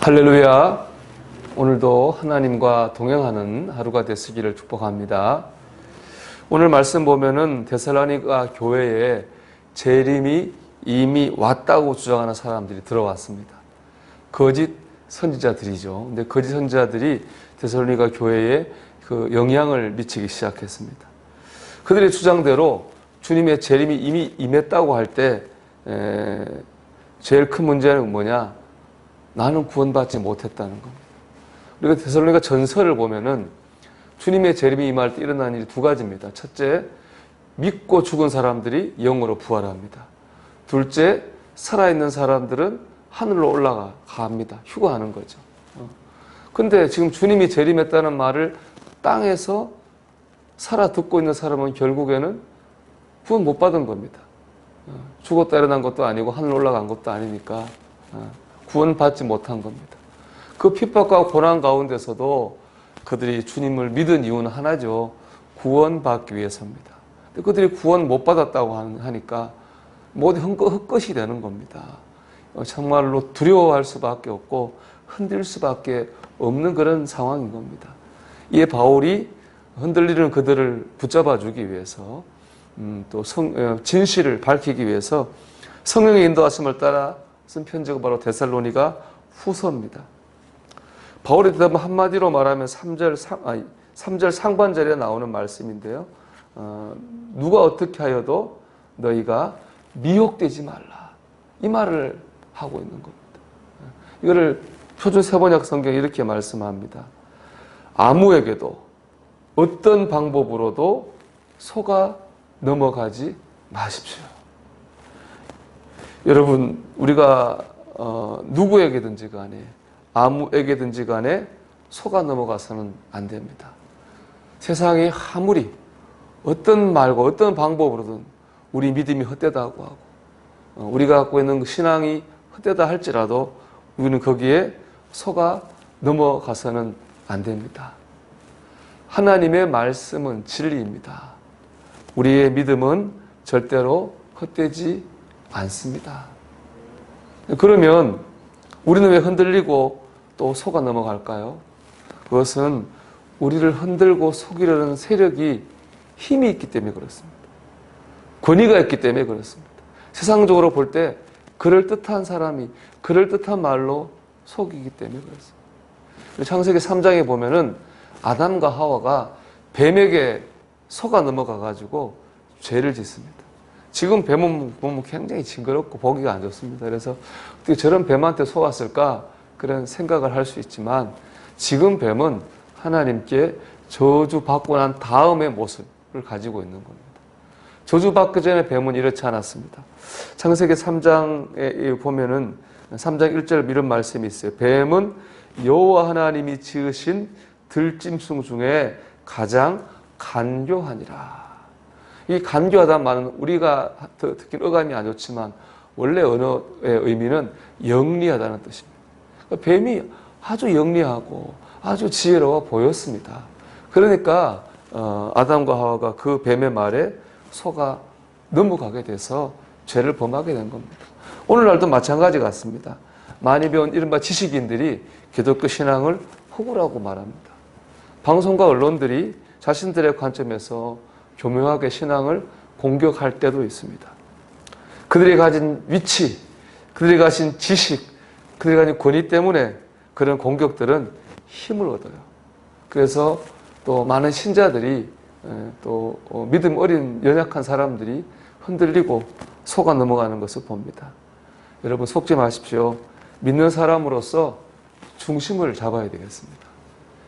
할렐루야. 오늘도 하나님과 동행하는 하루가 되시기를 축복합니다. 오늘 말씀 보면은 데살로니가 교회에 재림이 이미 왔다고 주장하는 사람들이 들어왔습니다. 거짓 선지자들이죠. 근데 거짓 선지자들이 데살로니가 교회에 그 영향을 미치기 시작했습니다. 그들의 주장대로 주님의 재림이 이미 임했다고 할 때 제일 큰 문제는 뭐냐? 나는 구원받지 못했다는 겁니다. 우리가 데살로니가 전설을 보면은 주님의 재림이 임할 때 일어난 일이 두 가지입니다. 첫째, 믿고 죽은 사람들이 영으로 부활합니다. 둘째, 살아있는 사람들은 하늘로 올라갑니다. 휴거하는 거죠. 근데 지금 주님이 재림했다는 말을 땅에서 살아 듣고 있는 사람은 결국에는 구원 못 받은 겁니다. 죽었다 일어난 것도 아니고 하늘 올라간 것도 아니니까 구원받지 못한 겁니다. 그 핍박과 고난 가운데서도 그들이 주님을 믿은 이유는 하나죠. 구원받기 위해서입니다. 근데 그들이 구원 못 받았다고 하니까 모두 헛것이 되는 겁니다. 정말로 두려워할 수밖에 없고 흔들 수밖에 없는 그런 상황인 겁니다. 이에 바울이 흔들리는 그들을 붙잡아주기 위해서 또 진실을 밝히기 위해서 성령의 인도하심을 따라 쓴 편지가 바로 데살로니가 후서입니다. 바울의 대답은 한마디로 말하면 3절 상반절에 나오는 말씀인데요. 누가 어떻게 하여도 너희가 미혹되지 말라. 이 말을 하고 있는 겁니다. 이거를 표준 세번역 성경이 이렇게 말씀합니다. 아무에게도 어떤 방법으로도 속아 넘어가지 마십시오. 여러분, 우리가 누구에게든지 간에 아무에게든지 간에 속아 넘어가서는 안 됩니다. 세상이 아무리 어떤 말과 어떤 방법으로든 우리 믿음이 헛되다고 하고 우리가 갖고 있는 신앙이 헛되다 할지라도 우리는 거기에 속아 넘어가서는 안 됩니다. 하나님의 말씀은 진리입니다. 우리의 믿음은 절대로 헛되지 않습니다. 그러면 우리는 왜 흔들리고 또 속아 넘어갈까요? 그것은 우리를 흔들고 속이려는 세력이 힘이 있기 때문에 그렇습니다. 권위가 있기 때문에 그렇습니다. 세상적으로 볼 때 그럴듯한 사람이 그럴듯한 말로 속이기 때문에 그렇습니다. 창세기 3장에 보면은 아담과 하와가 뱀에게 속아 넘어가가지고 죄를 짓습니다. 지금 뱀은 보면 굉장히 징그럽고 보기가 안 좋습니다. 그래서 어떻게 저런 뱀한테 속았을까? 그런 생각을 할 수 있지만 지금 뱀은 하나님께 저주받고 난 다음의 모습을 가지고 있는 겁니다. 저주받기 전에 뱀은 이렇지 않았습니다. 창세기 3장에 보면은 3장 1절 이런 말씀이 있어요. 뱀은 여호와 하나님이 지으신 들짐승 중에 가장 간교하니라. 이 간교하다는 말은 우리가 듣기 어감이 안 좋지만 원래 언어의 의미는 영리하다는 뜻입니다. 뱀이 아주 영리하고 아주 지혜로워 보였습니다. 그러니까 아담과 하와가 그 뱀의 말에 속아 넘어가게 돼서 죄를 범하게 된 겁니다. 오늘날도 마찬가지 같습니다. 많이 배운 이른바 지식인들이 기독교 신앙을 호구라고 말합니다. 방송과 언론들이 자신들의 관점에서 교묘하게 신앙을 공격할 때도 있습니다. 그들이 가진 위치, 그들이 가진 지식, 그들이 가진 권위 때문에 그런 공격들은 힘을 얻어요. 그래서 또 많은 신자들이 또 믿음 어린 연약한 사람들이 흔들리고 속아 넘어가는 것을 봅니다. 여러분 속지 마십시오. 믿는 사람으로서 중심을 잡아야 되겠습니다.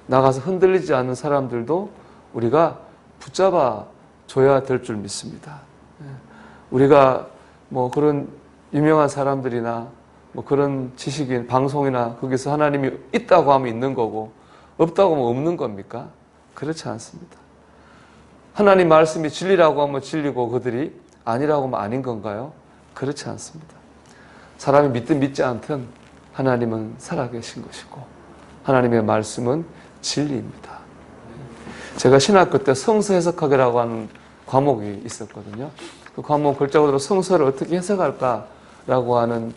나가서 흔들리지 않는 사람들도 우리가 붙잡아 줘야 될 줄 믿습니다. 우리가 뭐 그런 유명한 사람들이나 뭐 그런 지식인, 방송이나 거기서 하나님이 있다고 하면 있는 거고 없다고 하면 없는 겁니까? 그렇지 않습니다. 하나님 말씀이 진리라고 하면 진리고 그들이 아니라고 하면 아닌 건가요? 그렇지 않습니다. 사람이 믿든 믿지 않든 하나님은 살아계신 것이고 하나님의 말씀은 진리입니다. 제가 신학교 때 성서 해석학이라고 하는 과목이 있었거든요. 그 과목 글자 그대로 성서를 어떻게 해석할까라고 하는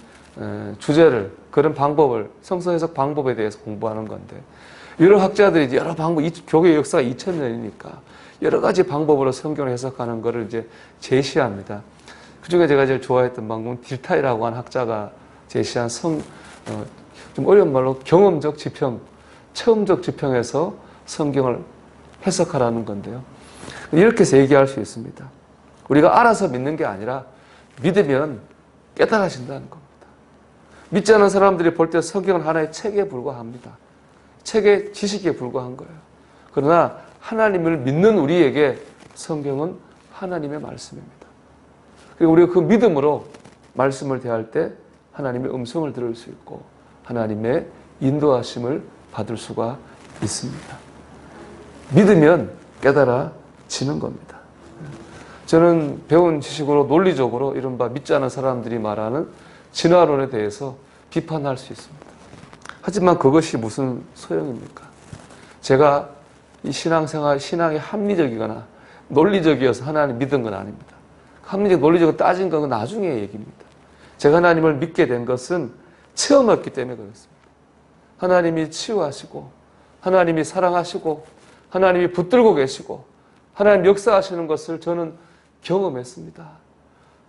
주제를 그런 방법을, 성서 해석 방법에 대해서 공부하는 건데, 여러 학자들이 이제 여러 방법, 교회 역사가 2000년이니까 여러 가지 방법으로 성경을 해석하는 것을 이제 제시합니다. 그 중에 제가 제일 좋아했던 방법은 딜타이라고 하는 학자가 제시한 좀 어려운 말로 경험적 지평, 체험적 지평에서 성경을 해석하라는 건데요. 이렇게 해서 얘기할 수 있습니다. 우리가 알아서 믿는 게 아니라 믿으면 깨달아진다는 겁니다. 믿지 않는 사람들이 볼 때 성경은 하나의 책에 불과합니다. 책의 지식에 불과한 거예요. 그러나 하나님을 믿는 우리에게 성경은 하나님의 말씀입니다. 그리고 우리가 그 믿음으로 말씀을 대할 때 하나님의 음성을 들을 수 있고 하나님의 인도하심을 받을 수가 있습니다. 믿으면 깨달아지는 겁니다. 저는 배운 지식으로 논리적으로 이른바 믿지 않은 사람들이 말하는 진화론에 대해서 비판할 수 있습니다. 하지만 그것이 무슨 소용입니까? 제가 이 신앙생활, 신앙이 합리적이거나 논리적이어서 하나님 믿은 건 아닙니다. 합리적, 논리적으로 따진 건 나중의 얘기입니다. 제가 하나님을 믿게 된 것은 체험했기 때문에 그렇습니다. 하나님이 치유하시고 하나님이 사랑하시고 하나님이 붙들고 계시고 하나님 역사하시는 것을 저는 경험했습니다.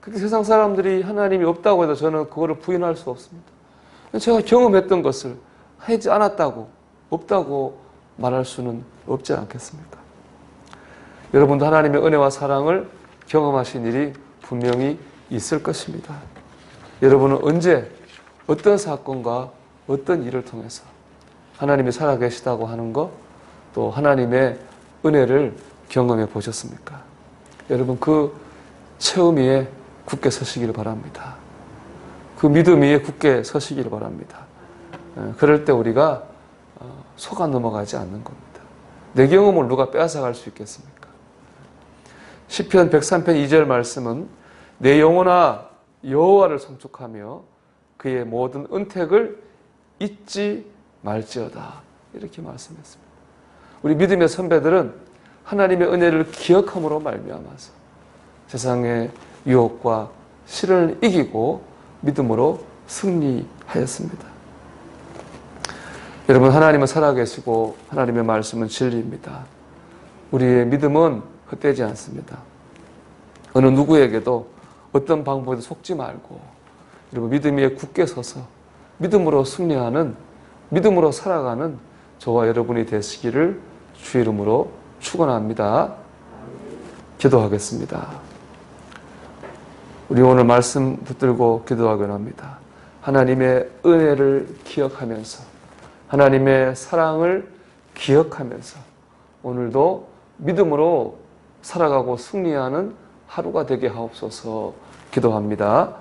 그렇게 세상 사람들이 하나님이 없다고 해도 저는 그거를 부인할 수 없습니다. 제가 경험했던 것을 하지 않았다고, 없다고 말할 수는 없지 않겠습니까? 여러분도 하나님의 은혜와 사랑을 경험하신 일이 분명히 있을 것입니다. 여러분은 언제 어떤 사건과 어떤 일을 통해서 하나님이 살아계시다고 하는 것, 또 하나님의 은혜를 경험해 보셨습니까? 여러분 그 체험 위에 굳게 서시기를 바랍니다. 그 믿음 위에 굳게 서시기를 바랍니다. 그럴 때 우리가 속아 넘어가지 않는 겁니다. 내 경험을 누가 빼앗아갈 수 있겠습니까? 시편 103편 2절 말씀은 내 영혼아 여호와를 송축하며 그의 모든 은택을 잊지 말지어다 이렇게 말씀했습니다. 우리 믿음의 선배들은 하나님의 은혜를 기억함으로 말미암아서 세상의 유혹과 시련을 이기고 믿음으로 승리하였습니다. 여러분 하나님은 살아계시고 하나님의 말씀은 진리입니다. 우리의 믿음은 헛되지 않습니다. 어느 누구에게도 어떤 방법에도 속지 말고 여러분 믿음 위에 굳게 서서 믿음으로 승리하는 믿음으로 살아가는 저와 여러분이 되시기를 주의 이름으로 축원합니다. 기도하겠습니다. 우리 오늘 말씀 붙들고 기도하곤 합니다. 하나님의 은혜를 기억하면서 하나님의 사랑을 기억하면서 오늘도 믿음으로 살아가고 승리하는 하루가 되게 하옵소서 기도합니다.